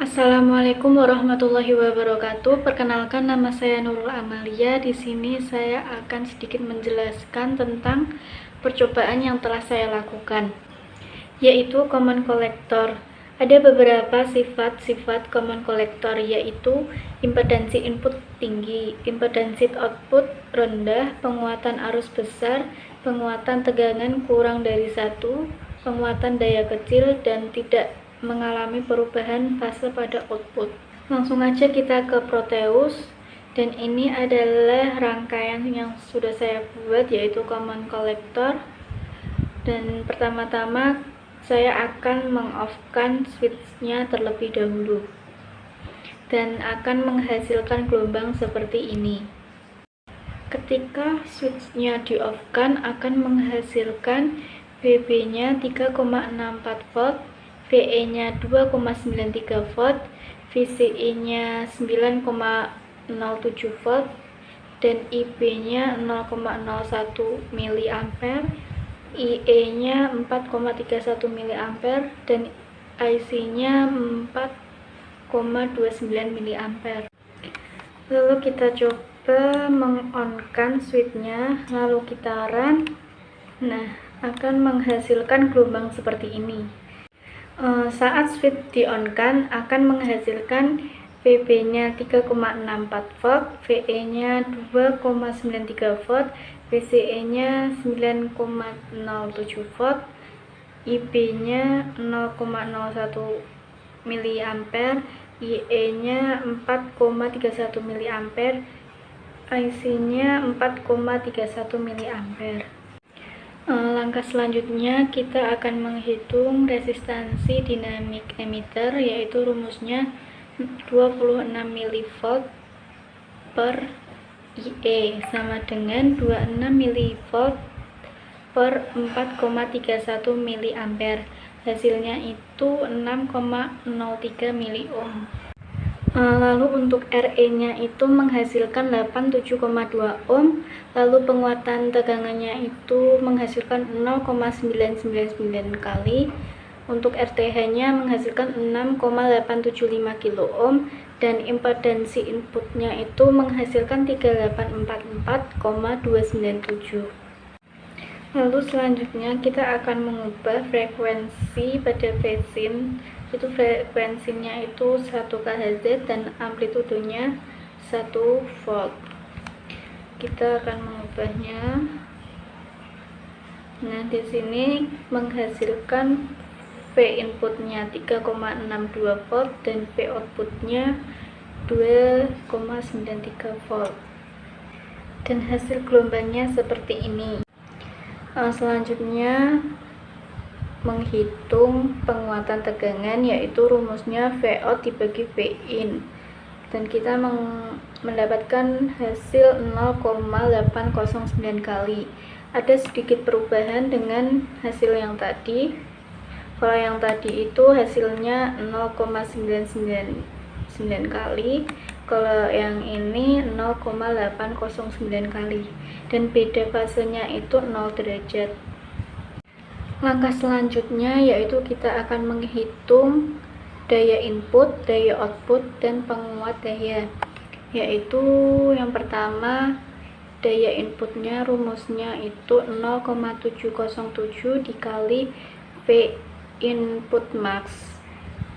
Assalamualaikum warahmatullahi wabarakatuh. Perkenalkan, nama saya Nurul Amalia. Di sini saya akan sedikit menjelaskan tentang percobaan yang telah saya lakukan, yaitu common collector. Ada beberapa sifat-sifat common collector, yaitu impedansi input tinggi, impedansi output rendah, penguatan arus besar, penguatan tegangan kurang dari 1, penguatan daya kecil, dan tidak mengalami perubahan fase pada output. Langsung aja kita ke Proteus, dan ini adalah rangkaian yang sudah saya buat, yaitu common collector. Dan pertama-tama saya akan meng-off-kan switch-nya terlebih dahulu dan akan menghasilkan gelombang seperti ini. Ketika switch-nya di-off-kan akan menghasilkan VB-nya 3,64 volt, VE-nya 2,93 volt, VCE-nya 9,07 volt, dan IB-nya 0,01 mA, IE-nya 4,31 mA, dan IC-nya 4,29 mA. Lalu kita coba meng-on-kan switch-nya, lalu kita run. Nah, akan menghasilkan gelombang seperti ini. Saat switch di-on-kan akan menghasilkan VB-nya 3,64 volt, VE-nya 2,93 volt, VCE-nya 9,07 volt, IB-nya 0,01 mA, IE-nya 4,31 mA, IC-nya 4,31 mA. Langkah selanjutnya kita akan menghitung resistansi dinamik emitter, yaitu rumusnya 26 mV per IE sama dengan 26 mV per 4,31 mA. Hasilnya itu 6,03 miliohm. Lalu untuk RE-nya itu menghasilkan 87,2 ohm, lalu penguatan tegangannya itu menghasilkan 0,999 kali, untuk RTH-nya menghasilkan 6,875 kilo ohm, dan impedansi inputnya itu menghasilkan 3844,297. Lalu selanjutnya kita akan mengubah frekuensi pada phase-in, itu frekuensinya itu 1 kHz dan amplitudenya 1 volt. Kita akan mengubahnya. Nah, di sini menghasilkan V inputnya 3,62 volt dan V outputnya 2,93 volt. Dan hasil gelombangnya seperti ini. Selanjutnya menghitung penguatan tegangan, yaitu rumusnya Vout dibagi Vin, dan kita mendapatkan hasil 0,809 kali. Ada sedikit perubahan dengan hasil yang tadi. Kalau yang tadi itu hasilnya 0,999 kali, kalau yang ini 0,809 kali, dan beda fasenya itu 0 derajat. Langkah selanjutnya yaitu kita akan menghitung daya input, daya output, dan penguat daya. Yaitu yang pertama, daya inputnya rumusnya itu 0,707 dikali V input max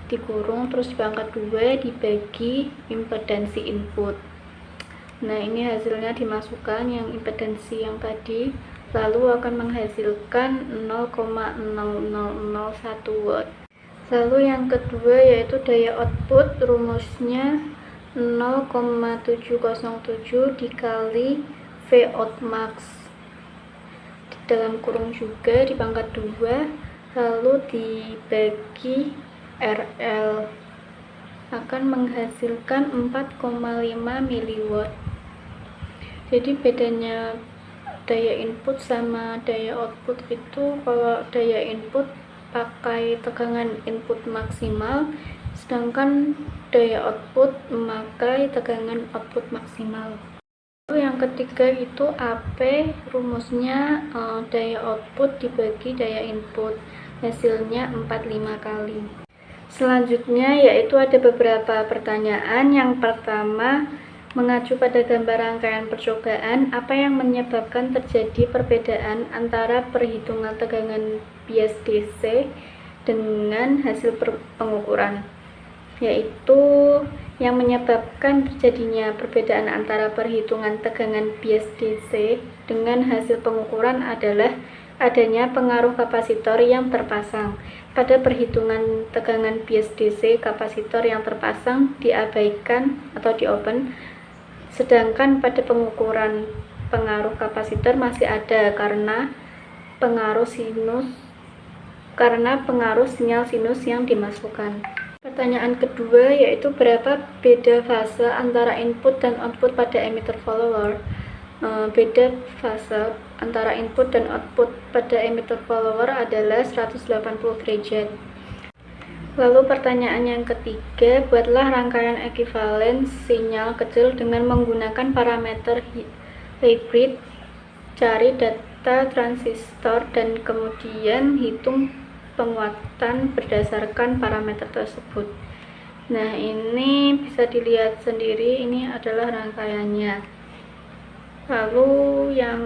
dikurung terus pangkat 2 dibagi impedansi input. Nah, ini hasilnya dimasukkan yang impedansi yang tadi, lalu akan menghasilkan 0,0001 watt. Lalu yang kedua yaitu daya output, rumusnya 0,707 dikali V out max dalam kurung juga di pangkat 2, lalu dibagi RL, akan menghasilkan 4,5 miliwatt. Jadi bedanya daya input sama daya output itu, kalau daya input pakai tegangan input maksimal, sedangkan daya output memakai tegangan output maksimal. Lalu yang ketiga itu AP, rumusnya daya output dibagi daya input, hasilnya 45 kali. Selanjutnya yaitu ada beberapa pertanyaan. Yang pertama, mengacu pada gambar rangkaian percobaan, apa yang menyebabkan terjadi perbedaan antara perhitungan tegangan bias DC dengan hasil pengukuran? Yaitu yang menyebabkan terjadinya perbedaan antara perhitungan tegangan bias DC dengan hasil pengukuran adalah adanya pengaruh kapasitor yang terpasang. Pada perhitungan tegangan bias DC, kapasitor yang terpasang diabaikan atau di-open, sedangkan pada pengukuran pengaruh kapasitor masih ada karena pengaruh sinyal sinus yang dimasukkan. Pertanyaan kedua yaitu berapa beda fase antara input dan output pada emitter follower. Beda fase antara input dan output pada emitter follower adalah 180 derajat. Lalu pertanyaan yang ketiga, buatlah rangkaian ekuivalen sinyal kecil dengan menggunakan parameter hybrid, cari data transistor dan kemudian hitung penguatan berdasarkan parameter tersebut. Nah, ini bisa dilihat sendiri, ini adalah rangkaiannya. Lalu yang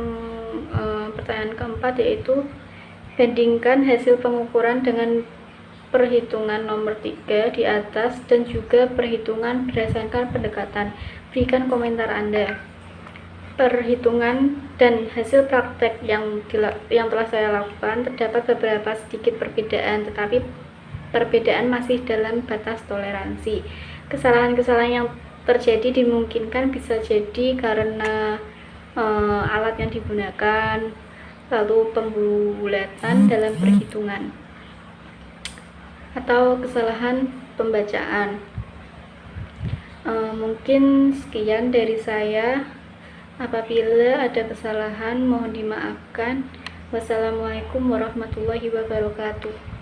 pertanyaan keempat yaitu bandingkan hasil pengukuran dengan perhitungan nomor 3 di atas dan juga perhitungan berdasarkan pendekatan. Berikan komentar Anda. Perhitungan dan hasil praktek yang telah saya lakukan terdapat beberapa sedikit perbedaan, tetapi perbedaan masih dalam batas toleransi. Kesalahan-kesalahan yang terjadi dimungkinkan bisa jadi karena alat yang digunakan, lalu pembulatan dalam perhitungan, atau kesalahan pembacaan. Mungkin sekian dari saya. Apabila ada kesalahan mohon dimaafkan. Wassalamualaikum warahmatullahi wabarakatuh.